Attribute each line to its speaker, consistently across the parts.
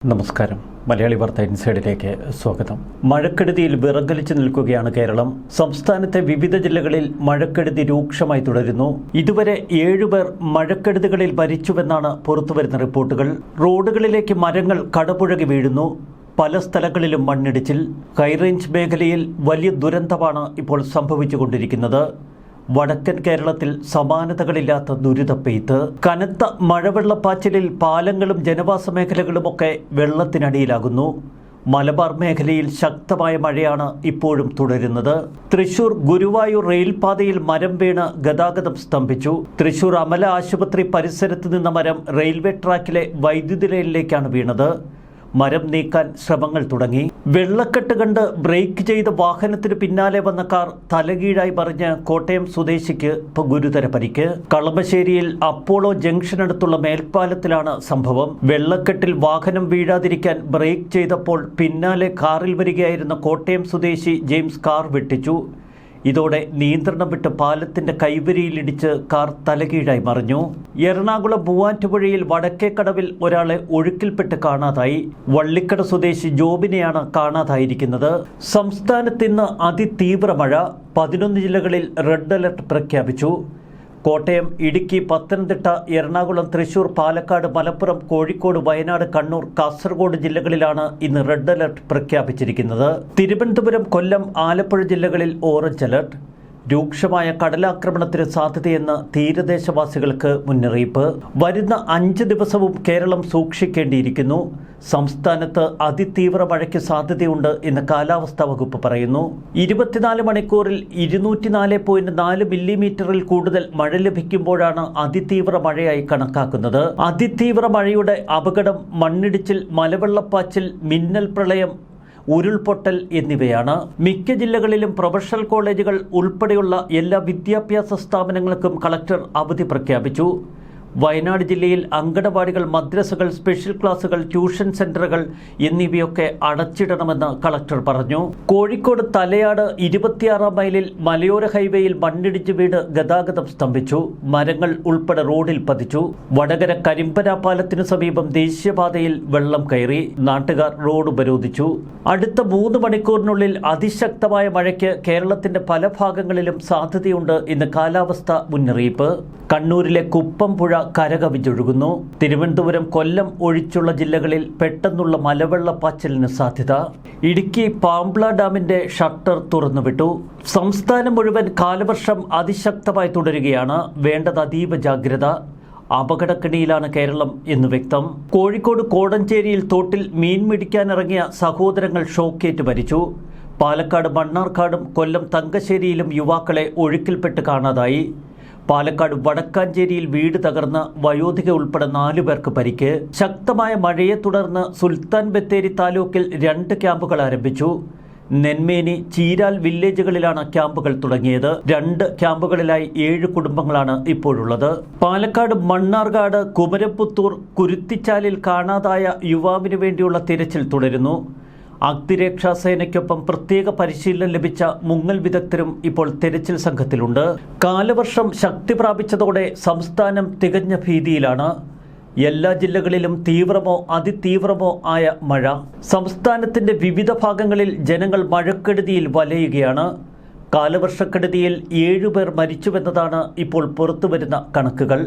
Speaker 1: നമസ്കാരം. മലയാളി വാർത്ത ഇൻസൈഡിലേക്ക് സ്വാഗതം. മഴക്കെടുതിയിൽ വിറങ്ങലിച്ചു നിൽക്കുകയാണ് കേരളം. സംസ്ഥാനത്തെ വിവിധ ജില്ലകളിൽ മഴക്കെടുതി രൂക്ഷമായി തുടരുന്നു. ഇതുവരെ 7 പേർ മഴക്കെടുതികളിൽ മരിച്ചുവെന്നാണ് പുറത്തുവരുന്ന റിപ്പോർട്ടുകൾ. റോഡുകളിലേക്ക് മരങ്ങൾ കടപുഴകി വീഴുന്നു. പല സ്ഥലങ്ങളിലും മണ്ണിടിച്ചിൽ. ഹൈറേഞ്ച് മേഖലയിൽ വലിയ ദുരന്തമാണ് ഇപ്പോൾ സംഭവിച്ചുകൊണ്ടിരിക്കുന്നത്. വടക്കൻ കേരളത്തിൽ സമാനതകളില്ലാത്ത ദുരിതപ്പെയ്ത്ത്. കനത്ത മഴവെള്ളപ്പാച്ചിലിൽ പാലങ്ങളും ജനവാസ മേഖലകളുമൊക്കെ വെള്ളത്തിനടിയിലാകുന്നു. മലബാർ മേഖലയിൽ ശക്തമായ മഴയാണ് ഇപ്പോഴും തുടരുന്നത്. തൃശൂർ ഗുരുവായൂർ റെയിൽപാതയിൽ മരം വീണ് ഗതാഗതം സ്തംഭിച്ചു. തൃശൂർ അമല ആശുപത്രി പരിസരത്ത് നിന്ന മരം റെയിൽവേ ട്രാക്കിലെ വൈദ്യുതി ലൈനിലേക്കാണ് വീണത്. മരം നീക്കാൻ ശ്രമങ്ങൾ തുടങ്ങി. വെള്ളക്കെട്ട് കണ്ട് ബ്രേക്ക് ചെയ്ത വാഹനത്തിന് പിന്നാലെ വന്ന കാർ തലകീഴായി മറിഞ്ഞ് കോട്ടയം സ്വദേശിക്ക് ഗുരുതര പരിക്ക്. കളമശ്ശേരിയിൽ അപ്പോളോ ജംഗ്ഷനടുത്തുള്ള മേൽപ്പാലത്തിലാണ് സംഭവം. വെള്ളക്കെട്ടിൽ വാഹനം വീഴാതിരിക്കാൻ ബ്രേക്ക് ചെയ്തപ്പോൾ പിന്നാലെ കാറിൽ വരികയായിരുന്ന കോട്ടയം സ്വദേശി ജെയിംസ് കാർ വെട്ടിച്ചു. ഇതോടെ നിയന്ത്രണം വിട്ട് പാലത്തിന്റെ കൈവരിയിലിടിച്ച് കാർ തലകീഴായി മറിഞ്ഞു. എറണാകുളം മൂവാറ്റുപുഴയിൽ വടക്കേക്കടവിൽ ഒരാളെ ഒഴുക്കിൽപ്പെട്ട് കാണാതായി. വള്ളിക്കട സ്വദേശി ജോബിനെയാണ് കാണാതായിരിക്കുന്നത്. സംസ്ഥാനത്ത് ഇന്ന് അതിതീവ്ര മഴ. 11 ജില്ലകളിൽ റെഡ് അലർട്ട് പ്രഖ്യാപിച്ചു. കോട്ടയം, ഇടുക്കി, പത്തനംതിട്ട, എറണാകുളം, തൃശൂർ, പാലക്കാട്, മലപ്പുറം, കോഴിക്കോട്, വയനാട്, കണ്ണൂർ, കാസർഗോഡ് ജില്ലകളിലാണ് ഇന്ന് റെഡ് അലർട്ട് പ്രഖ്യാപിച്ചിരിക്കുന്നത്. തിരുവനന്തപുരം, കൊല്ലം, ആലപ്പുഴ ജില്ലകളിൽ ഓറഞ്ച് അലർട്ട്. രൂക്ഷമായ കടലാക്രമണത്തിന് സാധ്യതയെന്ന് തീരദേശവാസികൾക്ക് മുന്നറിയിപ്പ്. വരുന്ന 5 ദിവസവും കേരളം സൂക്ഷിക്കേണ്ടിയിരിക്കുന്നു. സംസ്ഥാനത്ത് അതിതീവ്ര മഴയ്ക്ക് സാധ്യതയുണ്ട് എന്ന് കാലാവസ്ഥാ വകുപ്പ് പറയുന്നു. 24 മണിക്കൂറിൽ 204.4 മില്ലിമീറ്ററിൽ കൂടുതൽ മഴ ലഭിക്കുമ്പോഴാണ് അതിതീവ്ര മഴയായി കണക്കാക്കുന്നത്. അതിതീവ്ര മഴയുടെ അപകടം മണ്ണിടിച്ചിൽ, മലവെള്ളപ്പാച്ചിൽ, മിന്നൽ പ്രളയം, ഉരുൾപൊട്ടൽ എന്നിവയാണ്. മിക്ക ജില്ലകളിലും പ്രൊഫഷണൽ കോളേജുകൾ ഉൾപ്പെടെയുള്ള എല്ലാ വിദ്യാഭ്യാസ സ്ഥാപനങ്ങൾക്കും കളക്ടർ അവധി പ്രഖ്യാപിച്ചു. വയനാട് ജില്ലയിൽ അങ്കണവാടികൾ, മദ്രസകൾ, സ്പെഷ്യൽ ക്ലാസുകൾ, ട്യൂഷൻ സെന്ററുകൾ എന്നിവയൊക്കെ അടച്ചിടണമെന്ന് കളക്ടർ പറഞ്ഞു. കോഴിക്കോട് തലയാട് 26 മൈലിൽ മലയോര ഹൈവേയിൽ മണ്ണിടിച്ച് വീണ് ഗതാഗതം സ്തംഭിച്ചു. മരങ്ങൾ ഉൾപ്പെടെ റോഡിൽ പതിച്ചു. വടകര കരിമ്പന പാലത്തിനു സമീപം ദേശീയപാതയിൽ വെള്ളം കയറി. നാട്ടുകാർ റോഡ് ഉപരോധിച്ചു. അടുത്ത 3 മണിക്കൂറിനുള്ളിൽ അതിശക്തമായ മഴയ്ക്ക് കേരളത്തിന്റെ പല ഭാഗങ്ങളിലും സാധ്യതയുണ്ട് എന്ന് കാലാവസ്ഥാ മുന്നറിയിപ്പ്. കണ്ണൂരിലെ കുപ്പംപുഴ കരകവിഞ്ഞൊഴുകുന്നു. തിരുവനന്തപുരം, കൊല്ലം ഒഴിച്ചുള്ള ജില്ലകളിൽ പെട്ടെന്നുള്ള മലവെള്ളപ്പാച്ചിലിന് സാധ്യത. ഇടുക്കി പാമ്പ്ള ഡാമിന്റെ ഷട്ടർ തുറന്നുവിട്ടു. സംസ്ഥാനം മുഴുവൻ കാലവർഷം അതിശക്തമായി തുടരുകയാണ്. വേണ്ടത് അതീവ ജാഗ്രത. അപകടക്കെണിയിലാണ് കേരളം എന്ന് വ്യക്തം. കോഴിക്കോട് കോടഞ്ചേരിയിൽ തോട്ടിൽ മീൻ പിടിക്കാനിറങ്ങിയ സഹോദരങ്ങൾ ഷോക്കേറ്റ് മരിച്ചു. പാലക്കാട് മണ്ണാർക്കാടും കൊല്ലം തങ്കശ്ശേരിയിലും യുവാക്കളെ ഒഴുക്കിൽപ്പെട്ട് കാണാതായി. പാലക്കാട് വടക്കാഞ്ചേരിയിൽ വീട് തകർന്ന് വയോധിക ഉൾപ്പെടെ 4 പേർക്ക് പരിക്ക്. ശക്തമായ മഴയെ തുടർന്ന് സുൽത്താൻ ബത്തേരി താലൂക്കിൽ 2 ക്യാമ്പുകൾ ആരംഭിച്ചു. നെന്മേനി, ചീരാൽ വില്ലേജുകളിലാണ് ക്യാമ്പുകൾ തുടങ്ങിയത്. 2 ക്യാമ്പുകളിലായി 7 കുടുംബങ്ങളാണ് ഇപ്പോഴുള്ളത്. പാലക്കാട് മണ്ണാർക്കാട്, കുമരംപുത്തൂർ, കുരുത്തിച്ചാലിൽ കാണാതായ യുവാവിന് വേണ്ടിയുള്ള തിരച്ചിൽ തുടരുന്നു. അഗ്നിരക്ഷാസേനയ്ക്കൊപ്പം പ്രത്യേക പരിശീലനം ലഭിച്ച മുങ്ങൽ വിദഗ്ധരും ഇപ്പോൾ തെരച്ചിൽ സംഘത്തിലുണ്ട്. കാലവർഷം ശക്തി പ്രാപിച്ചതോടെ സംസ്ഥാനം തികഞ്ഞ ഭീതിയിലാണ്. എല്ലാ ജില്ലകളിലും തീവ്രമോ അതിതീവ്രമോ ആയ മഴ. സംസ്ഥാനത്തിന്റെ വിവിധ ഭാഗങ്ങളിൽ ജനങ്ങൾ മഴക്കെടുതിയിൽ വലയുകയാണ്. കാലവർഷക്കെടുതിയിൽ 7 പേർ മരിച്ചുവെന്നതാണ് ഇപ്പോൾ പുറത്തുവരുന്ന കണക്കുകൾ.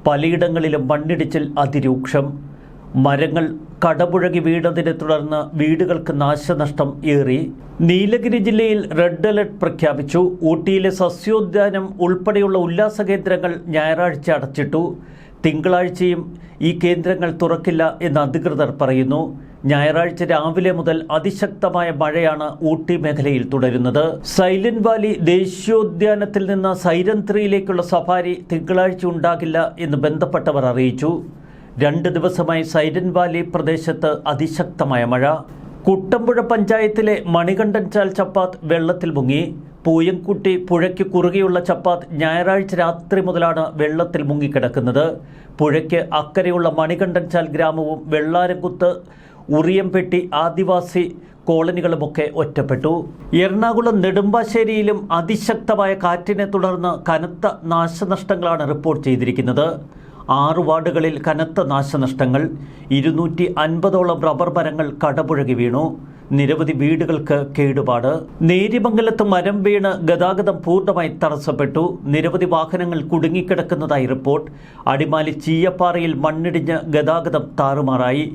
Speaker 1: പലയിടങ്ങളിലും മണ്ണിടിച്ചിൽ അതിരൂക്ഷം. മരങ്ങൾ കടപുഴകി വീണതിനെ തുടർന്ന് വീടുകൾക്ക് നാശനഷ്ടം ഏറി. നീലഗിരി ജില്ലയിൽ റെഡ് അലർട്ട് പ്രഖ്യാപിച്ചു. ഊട്ടിയിലെ സസ്യോദ്യാനം ഉൾപ്പെടെയുള്ള ഉല്ലാസ കേന്ദ്രങ്ങൾ ഞായറാഴ്ച അടച്ചിട്ടു. തിങ്കളാഴ്ചയും ഈ കേന്ദ്രങ്ങൾ തുറക്കില്ല എന്ന് അധികൃതർ പറയുന്നു. ഞായറാഴ്ച രാവിലെ മുതൽ അതിശക്തമായ മഴയാണ് ഊട്ടി മേഖലയിൽ തുടരുന്നത്. സൈലന്റ് വാലി ദേശീയോദ്യാനത്തിൽ നിന്ന് സൈരൻ 3യിലേക്കുള്ള സഫാരി തിങ്കളാഴ്ച ഉണ്ടാകില്ല എന്ന് ബന്ധപ്പെട്ടവർ അറിയിച്ചു. 2 ദിവസമായി സൈലന്റ് വാലി പ്രദേശത്ത് അതിശക്തമായ മഴ. കുട്ടമ്പുഴ പഞ്ചായത്തിലെ മണികണ്ഠൻചാൽ ചപ്പാത്ത് വെള്ളത്തിൽ മുങ്ങി. പൂയംകുട്ടി പുഴയ്ക്ക് കുറുകെയുള്ള ചപ്പാത്ത് ഞായറാഴ്ച രാത്രി മുതലാണ് വെള്ളത്തിൽ മുങ്ങിക്കിടക്കുന്നത്. പുഴയ്ക്ക് അക്കരെയുള്ള മണികണ്ഠൻചാൽ ഗ്രാമവും വെള്ളാരംകുത്ത്, ഉറിയംപെട്ടി ആദിവാസി കോളനികളുമൊക്കെ ഒറ്റപ്പെട്ടു. എറണാകുളം നെടുമ്പാശ്ശേരിയിലും അതിശക്തമായ കാറ്റിനെ തുടർന്ന് കനത്ത നാശനഷ്ടങ്ങളാണ് റിപ്പോർട്ട് ചെയ്തിരിക്കുന്നത്. 6 വാർഡുകളിൽ കനത്ത നാശനഷ്ടങ്ങൾ. 250ഓളം റബ്ബർ മരങ്ങൾ കടപുഴകി വീണു. നിരവധി വീടുകൾക്ക് കേടുപാട്. നേര്യമംഗലത്ത് മരം വീണ് ഗതാഗതം പൂർണ്ണമായി തടസ്സപ്പെട്ടു. നിരവധി വാഹനങ്ങൾ കുടുങ്ങിക്കിടക്കുന്നതായി റിപ്പോർട്ട്. അടിമാലി ചീയപ്പാറയിൽ മണ്ണിടിഞ്ഞ് ഗതാഗതം താറുമാറായി.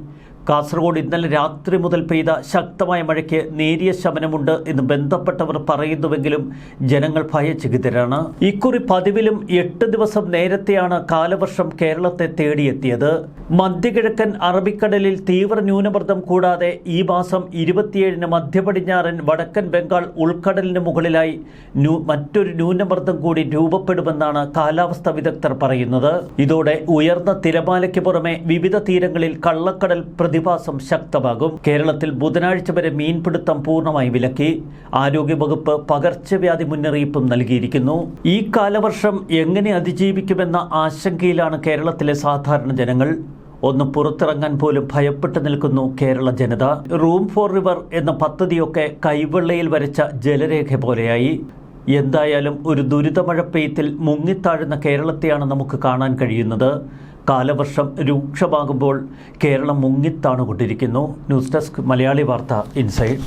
Speaker 1: കാസർഗോഡ് ഇന്നലെ രാത്രി മുതൽ പെയ്ത ശക്തമായ മഴയ്ക്ക് നേരിയ ശമനമുണ്ട് എന്ന് ബന്ധപ്പെട്ടവർ പറയുന്നുവെങ്കിലും ജനങ്ങൾ ഭയചകിതരാണ്. ഇക്കുറി പതിവിലും 8 ദിവസം നേരത്തെയാണ് കാലവർഷം കേരളത്തെ തേടിയെത്തിയത്. മധ്യകിഴക്കൻ അറബിക്കടലിൽ തീവ്ര ന്യൂനമർദ്ദം കൂടാതെ ഈ മാസം 27-ന് മധ്യപടിഞ്ഞാറൻ വടക്കൻ ബംഗാൾ ഉൾക്കടലിന് മുകളിലായി മറ്റൊരു ന്യൂനമർദ്ദം കൂടി രൂപപ്പെടുമെന്നാണ് കാലാവസ്ഥാ വിദഗ്ധർ പറയുന്നത്. ഇതോടെ ഉയർന്ന തിരമാലയ്ക്ക് പുറമെ വിവിധ തീരങ്ങളിൽ കള്ളക്കടൽ പ്രതിഭാസം ശക്തമാകും. കേരളത്തിൽ ബുധനാഴ്ച വരെ മീൻപിടുത്തം പൂർണ്ണമായി വിലക്കി. ആരോഗ്യവകുപ്പ് പകർച്ചവ്യാധി മുന്നറിയിപ്പും നൽകിയിരിക്കുന്നു. ഈ കാലവർഷം എങ്ങനെ അതിജീവിക്കുമെന്ന ആശങ്കയിലാണ് കേരളത്തിലെ സാധാരണ ജനങ്ങൾ. ഒന്ന് പുറത്തിറങ്ങാൻ പോലും ഭയപ്പെട്ടു നിൽക്കുന്നു കേരള ജനത. റൂം ഫോർ റിവർ എന്ന പദ്ധതിയൊക്കെ കൈവെള്ളയിൽ വരച്ച ജലരേഖ പോലെയായി. എന്തായാലും ഒരു ദുരിതമഴ പെയ്ത്തിൽ മുങ്ങിത്താഴുന്ന കേരളത്തെയാണ് നമുക്ക് കാണാൻ കഴിയുന്നത്. കാലവർഷം രൂക്ഷമാകുമ്പോൾ കേരളം മുങ്ങിത്താണുകൊണ്ടിരിക്കുന്നു. ന്യൂസ് ഡെസ്ക് മലയാളി വാർത്ത ഇൻസൈഡ്.